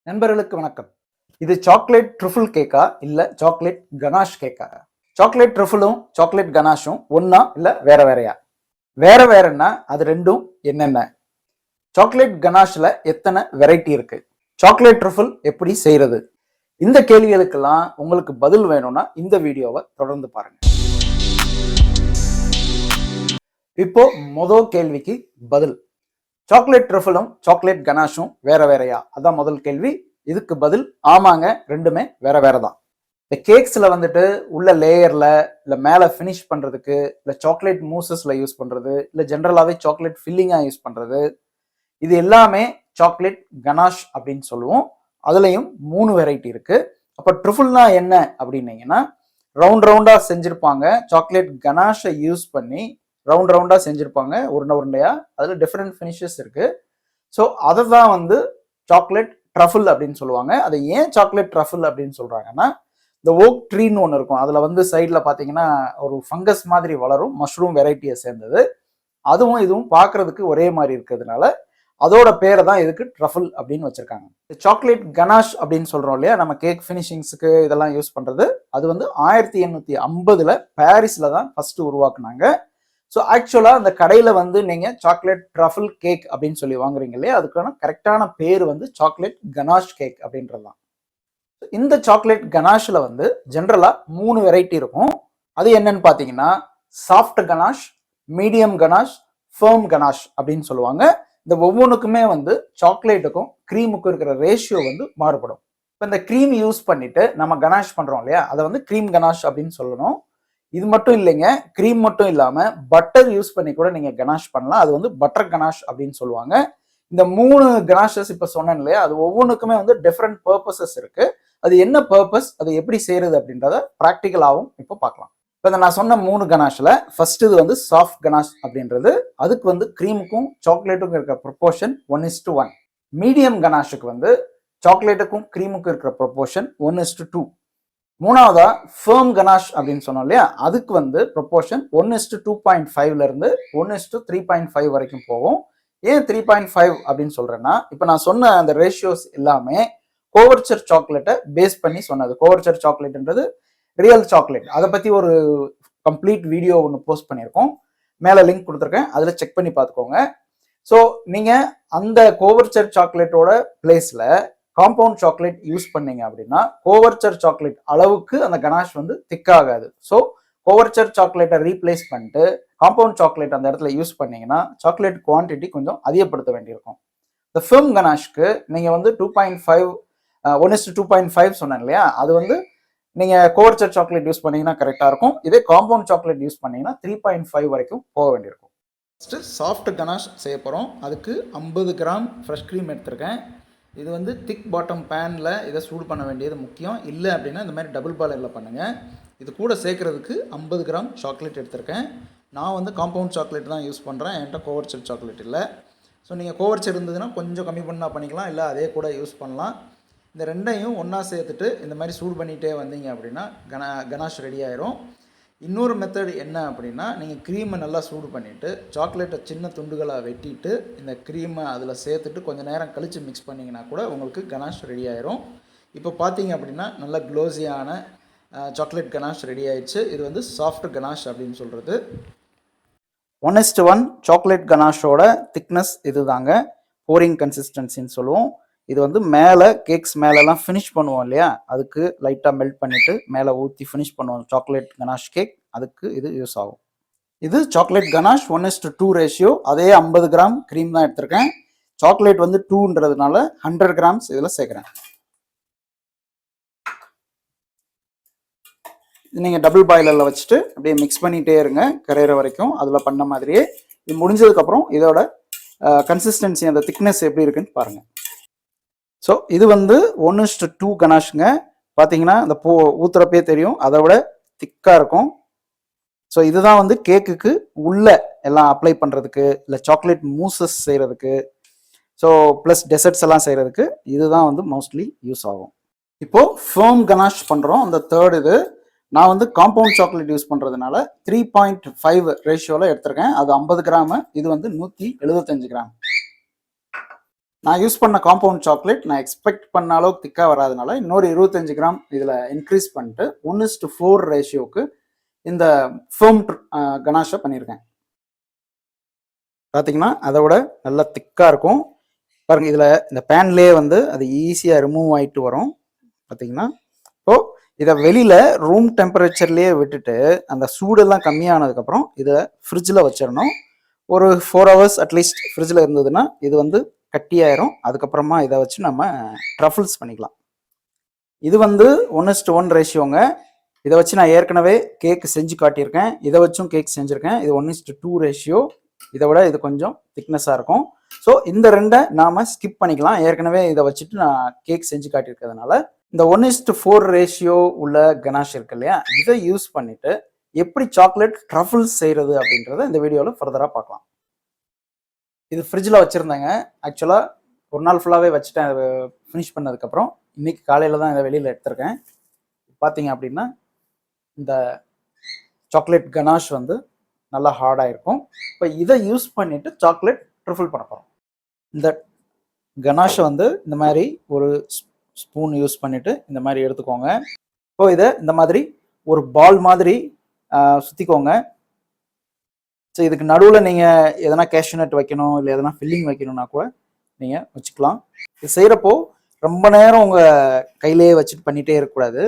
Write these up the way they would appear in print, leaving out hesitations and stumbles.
நண்பர்களுக்கு வணக்கம். இது சாக்லேட் ட்ரிஃபிள் கேக்கா இல்ல சாக்லேட் கனாஷ் கேக்கா? சாக்லேட் ட்ரிஃபிளும் சாக்லேட் கனாஷும் ஒன்னா இல்ல வேற வேறயா? வேற வேறன்னா அது ரெண்டும் என்னென்ன? சாக்லேட் கனாஷ்ல எத்தனை வெரைட்டி இருக்கு? சாக்லேட் ட்ரிஃபிள் எப்படி செய்யறது? இந்த கேள்விகளுக்கெல்லாம் உங்களுக்கு பதில் வேணும்னா இந்த வீடியோவை தொடர்ந்து பாருங்க. இப்போ முதல் கேள்விக்கு பதில். சாக்லேட் ட்ரிஃபிளும் சாக்லேட் கனாஷும் வேற வேறையா? அதான் முதல் கேள்வி. இதுக்கு பதில் ஆமாங்க, ரெண்டுமே வேற வேற தான். இந்த கேக்ஸ்ல வந்துட்டு உள்ள லேயர்ல இல்ல மேல ஃபினிஷ் பண்றதுக்கு இல்ல சாக்லேட் மூசஸ்ல யூஸ் பண்றது இல்ல ஜென்ரலாவே சாக்லேட் ஃபில்லிங்கா யூஸ் பண்றது, இது எல்லாமே சாக்லேட் கனாஷ் அப்படின்னு சொல்லுவோம். அதுலயும் 3 வெரைட்டி இருக்கு. அப்ப ட்ரிஃபிள்னா என்ன அப்படின்னீங்கன்னா, ரவுண்ட் ரவுண்டா செஞ்சிருப்பாங்க. சாக்லேட் கனாஷை யூஸ் பண்ணி ரவுண்ட் ரவுண்டா செஞ்சிருப்பாங்க, உருண்டை உருண்டையா. அதுல டிஃப்ரெண்ட் ஃபினிஷஸ் இருக்கு. ஸோ அதை தான் வந்து சாக்லேட் ட்ரஃபிள் அப்படின்னு சொல்லுவாங்க. அதை ஏன் சாக்லேட் ட்ரஃபிள் அப்படின்னு சொல்றாங்கன்னா, இந்த ஓக் ட்ரீன்னு ஒன்று இருக்கும். அதுல வந்து சைட்ல பாத்தீங்கன்னா ஒரு ஃபங்கஸ் மாதிரி வளரும், மஷ்ரூம் வெரைட்டியை சேர்ந்தது. அதுவும் இதுவும் பார்க்கறதுக்கு ஒரே மாதிரி இருக்கிறதுனால அதோட பேரை தான் இதுக்கு ட்ரஃபிள் அப்படின்னு வச்சிருக்காங்க. சாக்லேட் கனாஷ் அப்படின்னு சொல்றோம் இல்லையா, நம்ம கேக் ஃபினிஷிங்ஸுக்கு இதெல்லாம் யூஸ் பண்றது, அது வந்து 1850 பாரிஸ்ல தான் ஃபர்ஸ்ட் உருவாக்குனாங்க. ஸோ ஆக்சுவலாக அந்த கடையில் வந்து நீங்கள் சாக்லேட் ட்ரஃபிள் கேக் அப்படின்னு சொல்லி வாங்குறீங்க இல்லையா, அதுக்கான கரெக்டான பேர் வந்து சாக்லேட் கனாஷ் கேக் அப்படின்றது தான். இந்த சாக்லேட் கனாஷில் வந்து ஜென்ரலாக 3 வெரைட்டி இருக்கும். அது என்னன்னு பார்த்தீங்கன்னா, soft ganache, medium ganache, firm ganache அப்படின்னு சொல்லுவாங்க. இந்த ஒவ்வொன்றுக்குமே வந்து சாக்லேட்டுக்கும் க்ரீமுக்கும் இருக்கிற ரேஷியோ வந்து மாறுபடும். இப்போ இந்த க்ரீம் யூஸ் பண்ணிட்டு நம்ம கனாஷ் பண்ணுறோம் இல்லையா, அதை வந்து க்ரீம் கனாஷ் அப்படின்னு சொல்லணும். இது மட்டும் இல்லைங்க, க்ரீம் மட்டும் இல்லாம பட்டர் யூஸ் பண்ணி கூட நீங்க கனாஷ் பண்ணலாம். அது வந்து பட்டர் கனாஷ் அப்படின்னு சொல்லுவாங்க. இந்த 3 கனாஷஸ் இப்ப சொன்னேன் இல்லையா, அது ஒவ்வொன்றுக்குமே வந்து டிஃப்ரெண்ட் பர்பசஸ் இருக்கு. அது என்ன பர்பஸ், அதை எப்படி செய்யறது அப்படின்றத ப்ராக்டிக்கலாகவும் இப்போ பார்க்கலாம். இப்போ நான் சொன்ன 3 கனாஷ்ல ஃபர்ஸ்ட் இது வந்து சாஃப்ட் கனாஷ் அப்படின்றது. அதுக்கு வந்து க்ரீமுக்கும் சாக்லேட்டுக்கும் இருக்கிற ப்ரொபோர்ஷன் 1:1. மீடியம் கனாஷுக்கு வந்து சாக்லேட்டுக்கும் க்ரீமுக்கும் இருக்கிற ப்ரொபோர்ஷன் 1:2. மூணாவதா ஃபர்ம் கனாஷ் அப்படின்னு சொன்னோம் இல்லையா, அதுக்கு வந்து ப்ரொபோர்ஷன் 1:2.5ல இருந்து 1:3.5 வரைக்கும் போகும். ஏன் 3.5 அப்படின்னு சொல்றேன்னா, இப்போ நான் சொன்ன அந்த ரேஷியோஸ் எல்லாமே கோவர்ச்சர் சாக்லேட்டை பேஸ் பண்ணி சொன்னது. கோவர்ச்சர் சாக்லேட்ன்றது ரியல் சாக்லேட். அதை பத்தி ஒரு கம்ப்ளீட் வீடியோ ஒன்று போஸ்ட் பண்ணியிருக்கோம், மேலே லிங்க் கொடுத்துருக்கேன், அதில் செக் பண்ணி பார்த்துக்கோங்க. ஸோ நீங்க அந்த கோவர்ச்சர் சாக்லேட்டோட பிளேஸ்ல காம்பவுண்ட் சாக்லேட் யூஸ் பண்ணீங்க அப்படின்னா கோவர்ச்சர் சாக்லேட் அளவுக்கு அந்த கனாஷ் வந்து திக்காகாது. ஸோ கோவர்ச்சர் சாக்லேட்டை ரீப்ளேஸ் பண்ணிட்டு காம்பவுண்ட் சாக்லேட் அந்த இடத்துல யூஸ் பண்ணீங்கன்னா சாக்லேட் குவான்டிட்டி கொஞ்சம் அதிகப்படுத்த வேண்டியிருக்கும். இந்த ஃபிர்ம் கனாஷ்க்கு நீங்கள் வந்து 2.5 1:2.5 சொன்னேன் இல்லையா, அது வந்து நீங்கள் கோவர்ச்சர் சாக்லேட் யூஸ் பண்ணீங்கன்னா கரெக்டாக இருக்கும். இதே காம்பவுண்ட் சாக்லேட் யூஸ் பண்ணீங்கன்னா 3.5 வரைக்கும் போக வேண்டியிருக்கும். ஃபஸ்ட்டு சாஃப்ட் கனாஷ் செய்ய போகிறோம். அதுக்கு 50 கிராம் ஃப்ரெஷ் க்ரீம் எடுத்திருக்கேன். இது வந்து திக் பாட்டம் பேனில் இதை சூடு பண்ண வேண்டியது முக்கியம். இல்லை அப்படின்னா இந்த மாதிரி டபுள் பாய்லரில் பண்ணுங்கள். இது கூட சேர்க்குறதுக்கு 50 கிராம் சாக்லேட் எடுத்திருக்கேன். நான் வந்து காம்பவுண்ட் சாக்லேட் தான் யூஸ் பண்ணுறேன், என்கிட்ட கோவர்ச்சர் சாக்லேட் இல்லை. ஸோ நீங்கள் கோவர்ச்சர் இருந்ததுன்னா கொஞ்சம் கம்மி பண்ணால் பண்ணிக்கலாம், இல்லை அதே கூட யூஸ் பண்ணலாம். இந்த ரெண்டையும் ஒன்றா சேர்த்துட்டு இந்த மாதிரி சூடு பண்ணிகிட்டே வந்தீங்க அப்படின்னா கனாஷ் ரெடி ஆயிரும். இன்னொரு மெத்தட் என்ன அப்படின்னா, நீங்கள் க்ரீமை நல்லா சூடு பண்ணிவிட்டு சாக்லேட்டை சின்ன துண்டுகளாக வெட்டிட்டு இந்த க்ரீமை அதில் சேர்த்துட்டு கொஞ்சம் நேரம் கழித்து மிக்ஸ் பண்ணிங்கன்னா கூட உங்களுக்கு கனாஷ் ரெடி ஆயிரும். இப்போ பார்த்தீங்க அப்படின்னா நல்ல க்ளோஸியான சாக்லேட் கனாஷ் ரெடி ஆயிடுச்சு. இது வந்து சாஃப்ட் கனாஷ் அப்படின்னு சொல்கிறது. 1:1 சாக்லேட் கனாஷோட திக்னஸ் இது தாங்க, போரிங் கன்சிஸ்டன்சின்னு சொல்லுவோம். இது வந்து மேலே கேக்ஸ் மேலெலாம் ஃபினிஷ் பண்ணுவோம் இல்லையா, அதுக்கு லைட்டாக மெல்ட் பண்ணிவிட்டு மேலே ஊற்றி ஃபினிஷ் பண்ணுவோம் சாக்லேட் கனாஷ் கேக், அதுக்கு இது யூஸ் ஆகும். இது சாக்லேட் கனாஷ் 1:2 ரேஷியோ. அதே 50 கிராம் க்ரீம் தான் எடுத்திருக்கேன். சாக்லேட் வந்து 2ன்றதுனால 100 கிராம்ஸ் இதில் சேர்க்குறேன். இது நீங்கள் டபுள் பாய்லரில் வச்சுட்டு அப்படியே மிக்ஸ் பண்ணிகிட்டே இருங்க கரையிற வரைக்கும், அதில் பண்ண மாதிரியே. இது முடிஞ்சதுக்கப்புறம் இதோட கன்சிஸ்டன்சி, அந்த திக்னஸ் எப்படி இருக்குன்னு பாருங்கள். ஸோ இது வந்து 1:2 கனாஷுங்க. பார்த்தீங்கன்னா இந்த ஊத்துறப்பே தெரியும், அதை விட திக்காக இருக்கும். ஸோ இதுதான் வந்து கேக்குக்கு உள்ள எல்லாம் அப்ளை பண்ணுறதுக்கு, இல்லை சாக்லேட் மூசஸ் செய்கிறதுக்கு, ஸோ ப்ளஸ் டெசர்ட்ஸ் எல்லாம் செய்கிறதுக்கு இதுதான் வந்து மோஸ்ட்லி யூஸ் ஆகும். இப்போது ஃபர்ம் கனாஷ் பண்ணுறோம். அந்த தேர்ட் இது நான் வந்து காம்பவுண்ட் சாக்லேட் யூஸ் பண்ணுறதுனால 3.5 ரேஷியோவில் எடுத்திருக்கேன். அது 50 கிராமு, இது வந்து 175 கிராம். நான் யூஸ் பண்ண காம்பவுண்ட் சாக்லேட் நான் எக்ஸ்பெக்ட் பண்ண அளவுக்கு திக்காக வராதனால இன்னொரு 25 கிராம் இதில் இன்க்ரீஸ் பண்ணிட்டு 1:4 ரேஷியோக்கு இந்த ஃபோம் கனாஷை பண்ணியிருக்கேன். பார்த்தீங்கன்னா அதை விட நல்லா திக்காக இருக்கும். பாருங்கள், இதில் இந்த பேன்லேயே வந்து அது ஈஸியாக ரிமூவ் ஆகிட்டு வரும். பார்த்தீங்கன்னா இப்போது இதை வெளியில் ரூம் டெம்பரேச்சர்லேயே விட்டுட்டு அந்த சூடெல்லாம் கம்மியானதுக்கப்புறம் இதை ஃப்ரிட்ஜில் வச்சிடணும். ஒரு 4 ஹவர்ஸ் அட்லீஸ்ட் ஃப்ரிட்ஜில் இருந்ததுன்னா இது வந்து கட்டியாயிரும். அதுக்கப்புறமா இதை வச்சு நம்ம ட்ரஃபிள்ஸ் பண்ணிக்கலாம். இது வந்து 1:1 ரேஷியோங்க. இதை வச்சு நான் ஏற்கனவே கேக் செஞ்சு காட்டியிருக்கேன். இதை வச்சும் கேக் செஞ்சுருக்கேன். இது 1:2 ரேஷியோ. இதை விட இது கொஞ்சம் திக்னஸாக இருக்கும். ஸோ இந்த ரெண்டை நாம் ஸ்கிப் பண்ணிக்கலாம். ஏற்கனவே இதை வச்சுட்டு நான் கேக் செஞ்சு காட்டியிருக்கிறதுனால இந்த 1:4 ரேஷியோ உள்ள கனாஷ் இருக்கு இல்லையா, இதை யூஸ் பண்ணிட்டு எப்படி சாக்லேட் ட்ரஃபிள்ஸ் செய்கிறது அப்படின்றத இந்த வீடியோவில் ஃபர்தராக பார்க்கலாம். இது ஃப்ரிட்ஜில் வச்சுருந்தேங்க. ஆக்சுவலாக ஒரு நாள் ஃபுல்லாகவே வச்சுட்டேன். அதை ஃபினிஷ் பண்ணதுக்கப்புறம் இன்றைக்கி காலையில் தான் இதை வெளியில் எடுத்திருக்கேன். பார்த்தீங்க அப்படின்னா இந்த சாக்லேட் கனாஷ் வந்து நல்லா ஹார்டாக இருக்கும். இப்போ இதை யூஸ் பண்ணிவிட்டு சாக்லேட் ட்ரிஃபிள் பண்ண போகிறோம். இந்த கனாஷை வந்து இந்த மாதிரி ஒரு ஸ்பூன் யூஸ் பண்ணிவிட்டு இந்த மாதிரி எடுத்துக்கோங்க. இப்போ இதை இந்த மாதிரி ஒரு பால் மாதிரி சுற்றிக்கோங்க. ஸோ இதுக்கு நடுவில் நீங்கள் எதனா கேஷ்யூநட் வைக்கணும் இல்லை எதனா ஃபில்லிங் வைக்கணும்னா கூட நீங்கள் வச்சுக்கலாம். இது செய்கிறப்போ ரொம்ப நேரம் உங்கள் கையிலேயே வச்சுட்டு பண்ணிகிட்டே இருக்கக்கூடாது.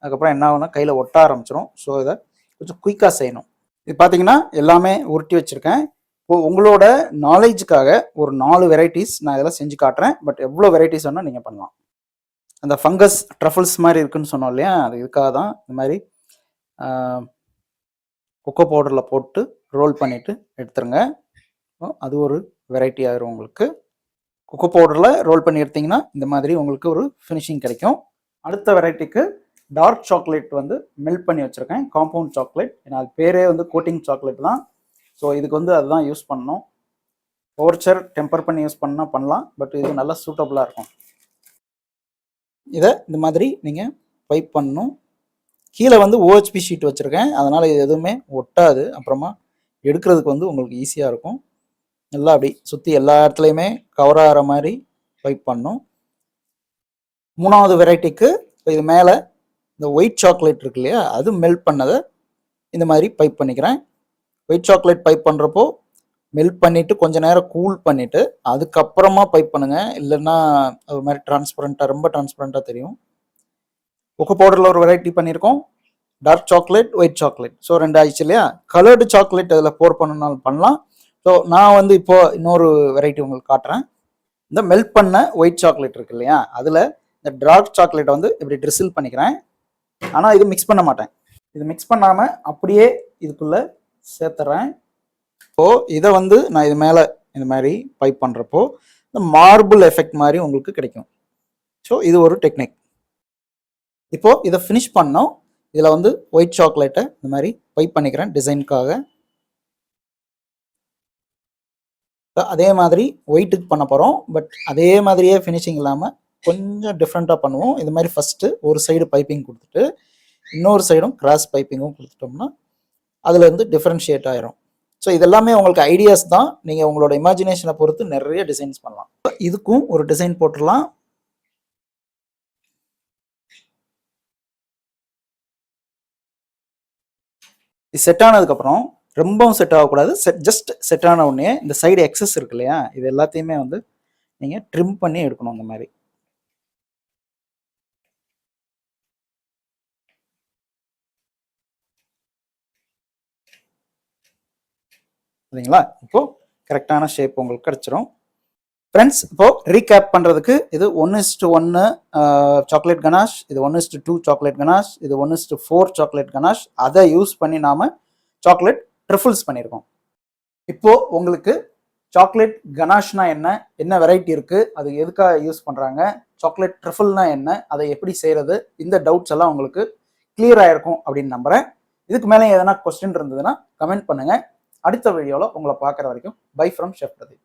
அதுக்கப்புறம் என்ன ஆகுனா கையில் ஒட்ட ஆரம்பிச்சிடும். ஸோ இதை கொஞ்சம் குயிக்காக செய்யணும். இது பார்த்தீங்கன்னா எல்லாமே உருட்டி வச்சுருக்கேன். இப்போது உங்களோட நாலேஜுக்காக ஒரு 4 வெரைட்டிஸ் நான் இதெல்லாம் செஞ்சு காட்டுறேன். பட் எவ்வளோ வெரைட்டிஸ் வேணால் நீங்கள் பண்ணலாம். அந்த ஃபங்கஸ் ட்ரஃபிள்ஸ் மாதிரி இருக்குன்னு சொன்னோம் இல்லையா, அது இதுக்காக தான். இந்த மாதிரி கொக்கோ பவுடரில் போட்டு ரோல் பண்ணிவிட்டு எடுத்துருங்க. அது ஒரு வெரைட்டி ஆகிரும் உங்களுக்கு. கொக்கோ பவுடரில் ரோல் பண்ணி எடுத்திங்கன்னா இந்த மாதிரி உங்களுக்கு ஒரு ஃபினிஷிங் கிடைக்கும். அடுத்த வெரைட்டிக்கு டார்க் சாக்லேட் வந்து மெல்ட் பண்ணி வச்சுருக்கேன். காம்பவுண்ட் சாக்லேட், ஏன்னா அது பேரே வந்து கோட்டிங் சாக்லேட் தான். ஸோ இதுக்கு வந்து அதுதான் யூஸ் பண்ணணும். ஓவர்ச்சர் டெம்பர் பண்ணி யூஸ் பண்ணால் பண்ணலாம். பட் இது நல்லா சூட்டபுளாக இருக்கும். இதை இந்த மாதிரி நீங்கள் பைப் பண்ணணும். கீழே வந்து OHP ஷீட் வச்சுருக்கேன். அதனால் இது எதுவுமே ஒட்டாது. அப்புறமா எடுக்கிறதுக்கு வந்து உங்களுக்கு ஈஸியாக இருக்கும். நல்லா அப்படி சுற்றி எல்லா இடத்துலையுமே கவர் ஆகிற மாதிரி பைப் பண்ணணும். 3வது வெரைட்டிக்கு இப்போ இது மேலே இந்த ஒயிட் சாக்லேட் இருக்கு இல்லையா, அது மெல்ட் பண்ணதை இந்த மாதிரி பைப் பண்ணிக்கிறேன். ஒயிட் சாக்லேட் பைப் பண்ணுறப்போ மெல்ட் பண்ணிவிட்டு கொஞ்சம் நேரம் கூல் பண்ணிவிட்டு அதுக்கப்புறமா பைப் பண்ணுங்கள். இல்லைன்னா அது மாதிரி டிரான்ஸ்பரண்ட்டாக ரொம்ப டிரான்ஸ்பரண்ட்டாக தெரியும். கொக்கோ பவுடரில் ஒரு வெரைட்டி பண்ணியிருக்கோம். Dark chocolate, white chocolate. So 2 ஆயிடுச்சு இல்லையா. கலர்டு சாக்லேட் அதில் போர் பண்ணணும்னாலும் பண்ணலாம். ஸோ நான் வந்து இப்போது இன்னொரு வெரைட்டி உங்களுக்கு காட்டுறேன். இந்த மெல்ட் பண்ண ஒயிட் சாக்லேட் இருக்கு இல்லையா, அதில் இந்த டார்க் சாக்லேட்டை வந்து இப்படி ட்ரிசில் பண்ணிக்கிறேன். ஆனால் இது மிக்ஸ் பண்ண மாட்டேன். இது மிக்ஸ் பண்ணாமல் அப்படியே இதுக்குள்ளே சேர்த்துறேன். இப்போது இதை வந்து நான் இது மேலே இந்த மாதிரி பைப் பண்ணுறப்போ இந்த மார்பிள் எஃபெக்ட் மாதிரி உங்களுக்கு கிடைக்கும். ஸோ இது ஒரு டெக்னிக். இப்போது இதை ஃபினிஷ் பண்ணோம். இதில் வந்து ஒயிட் சாக்லேட்டை இந்த மாதிரி பைப் பண்ணிக்கிறேன் டிசைனுக்காக. அதே மாதிரி ஒயிட்டுக்கு பண்ண போகிறோம். பட் அதே மாதிரியே ஃபினிஷிங் இல்லாமல் கொஞ்சம் டிஃப்ரெண்ட்டாக பண்ணுவோம். இது மாதிரி ஃபஸ்ட்டு ஒரு சைடு பைப்பிங் கொடுத்துட்டு இன்னொரு சைடும் கிராஸ் பைப்பிங்கும் கொடுத்துட்டோம்னா அதில் இருந்து டிஃப்ரென்ஷியேட் ஆயிரும். ஸோ இதெல்லாமே உங்களுக்கு ஐடியாஸ் தான். நீங்கள் உங்களோட இமேஜினேஷனை பொறுத்து நிறைய டிசைன்ஸ் பண்ணலாம். இதுக்கும் ஒரு டிசைன் போட்டுடலாம். இது செட் ஆனதுக்கப்புறம் ரொம்பவும் செட் ஆகக்கூடாது. ஜஸ்ட் செட் ஆன உடனே இந்த சைடு எக்ஸஸ் இருக்கு இல்லையா, இது எல்லாத்தையுமே வந்து நீங்கள் ட்ரிம் பண்ணி எடுக்கணும். இந்த மாதிரி சரிங்களா. இப்போது கரெக்டான ஷேப் உங்களுக்கு கிடச்சிரும். ஃப்ரெண்ட்ஸ், இப்போது ரீகேப் பண்ணுறதுக்கு இது 1:1 சாக்லேட் கனாஷ், இது 1:2 சாக்லேட் கனாஷ், இது 1:4 சாக்லேட் கனாஷ். அதை யூஸ் பண்ணி நாம் சாக்லேட் ட்ரிஃபிள்ஸ் பண்ணியிருக்கோம். இப்போது உங்களுக்கு சாக்லேட் கனாஷ்னா என்ன, என்ன வெரைட்டி இருக்குது, அது எதுக்காக யூஸ் பண்ணுறாங்க, சாக்லேட் ட்ரிஃபிள்னா என்ன, அதை எப்படி செய்கிறது, இந்த டவுட்ஸ் எல்லாம் உங்களுக்கு கிளியர் ஆகிருக்கும் அப்படின்னு நம்புகிறேன். இதுக்கு மேலே எதனா கொஸ்டின் இருந்ததுன்னா கமெண்ட் பண்ணுங்கள். அடுத்த வீடியோவில் உங்களை பார்க்குற வரைக்கும் பை ஃப்ரம் ஷெஃப் பிரதீப்.